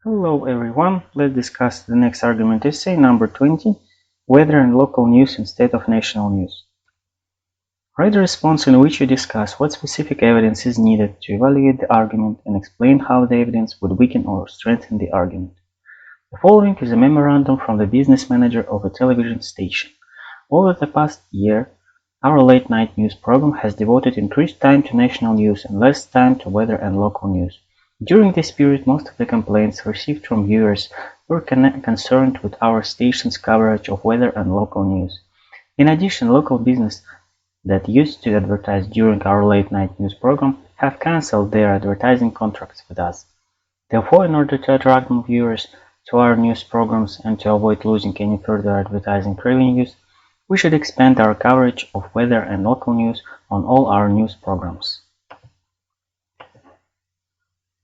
Hello everyone, let's discuss the next argument essay number 20, weather and local news instead of national news. Write a response in which you discuss what specific evidence is needed to evaluate the argument and explain how the evidence would weaken or strengthen the argument. The following is a memorandum from the business manager of a television station. Over the past year, our late night news program has devoted increased time to national news and less time to weather and local news. During this period, most of the complaints received from viewers were concerned with our station's coverage of weather and local news. In addition, local business that used to advertise during our late-night news program have cancelled their advertising contracts with us. Therefore, in order to attract more viewers to our news programs and to avoid losing any further advertising revenues, we should expand our coverage of weather and local news on all our news programs.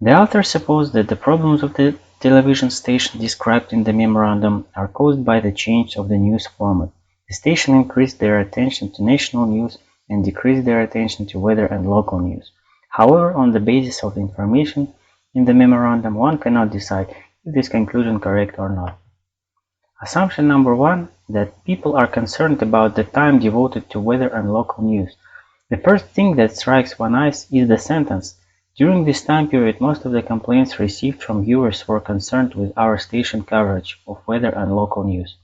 The author supposed that the problems of the television station described in the memorandum are caused by the change of the news format. The station increased their attention to national news and decreased their attention to weather and local news. However, on the basis of the information in the memorandum, one cannot decide if this conclusion is correct or not. Assumption number 1, that people are concerned about the time devoted to weather and local news. The first thing that strikes one's eyes is the sentence. During this time period, most of the complaints received from viewers were concerned with our station coverage of weather and local news.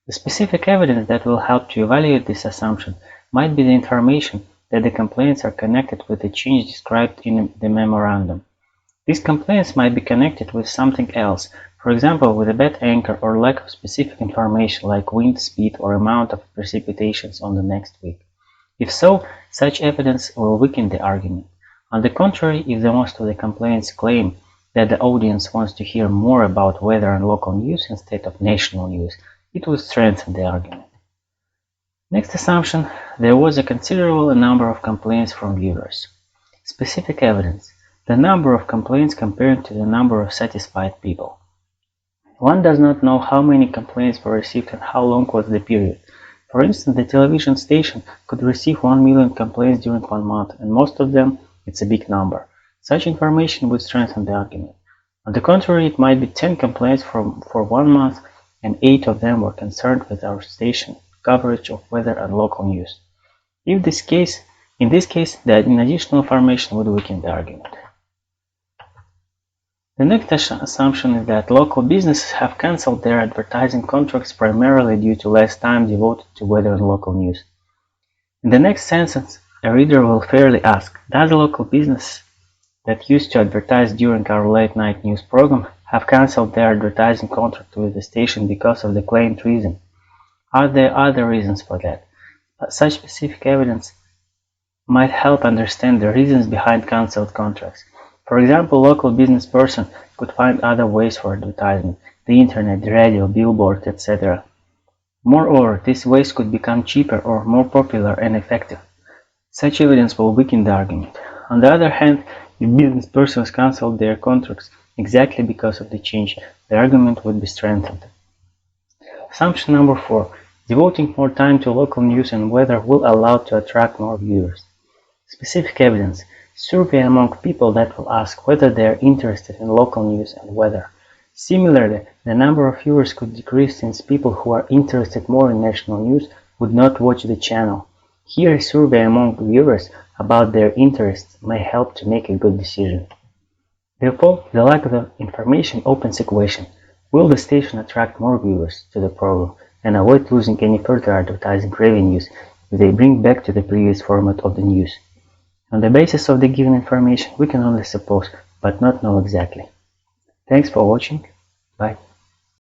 The specific evidence that will help to evaluate this assumption might be the information that the complaints are connected with the change described in the memorandum. These complaints might be connected with something else, for example with a bad anchor or lack of specific information like wind speed or amount of precipitations on the next week. If so, such evidence will weaken the argument. On the contrary, if the most of the complaints claim that the audience wants to hear more about weather and local news instead of national news, it would strengthen the argument. Next assumption, there was a considerable number of complaints from viewers. Specific evidence, the number of complaints compared to the number of satisfied people. One does not know how many complaints were received and how long was the period. For instance, the television station could receive 1 million complaints during 1 month, and most of them it's a big number. Such information would strengthen the argument. On the contrary, it might be 10 complaints for 1 month and 8 of them were concerned with our station coverage of weather and local news. In this case, the additional information would weaken the argument. The next assumption is that local businesses have cancelled their advertising contracts primarily due to less time devoted to weather and local news. In the next sentence, a reader will fairly ask, does a local business that used to advertise during our late-night news program have cancelled their advertising contract with the station because of the claimed reason? Are there other reasons for that? Such specific evidence might help understand the reasons behind cancelled contracts. For example, a local business person could find other ways for advertising, the internet, the radio, billboards, etc. Moreover, these ways could become cheaper or more popular and effective. Such evidence will weaken the argument. On the other hand, if business persons cancelled their contracts exactly because of the change, the argument would be strengthened. Assumption number 4. Devoting more time to local news and weather will allow to attract more viewers. Specific evidence. Survey among people that will ask whether they are interested in local news and weather. Similarly, the number of viewers could decrease since people who are interested more in national news would not watch the channel. Here, a survey among viewers about their interests may help to make a good decision. Therefore, the lack of information opens a question. Will the station attract more viewers to the program and avoid losing any further advertising revenues if they bring back to the previous format of the news? On the basis of the given information, we can only suppose, but not know exactly. Thanks for watching. Bye.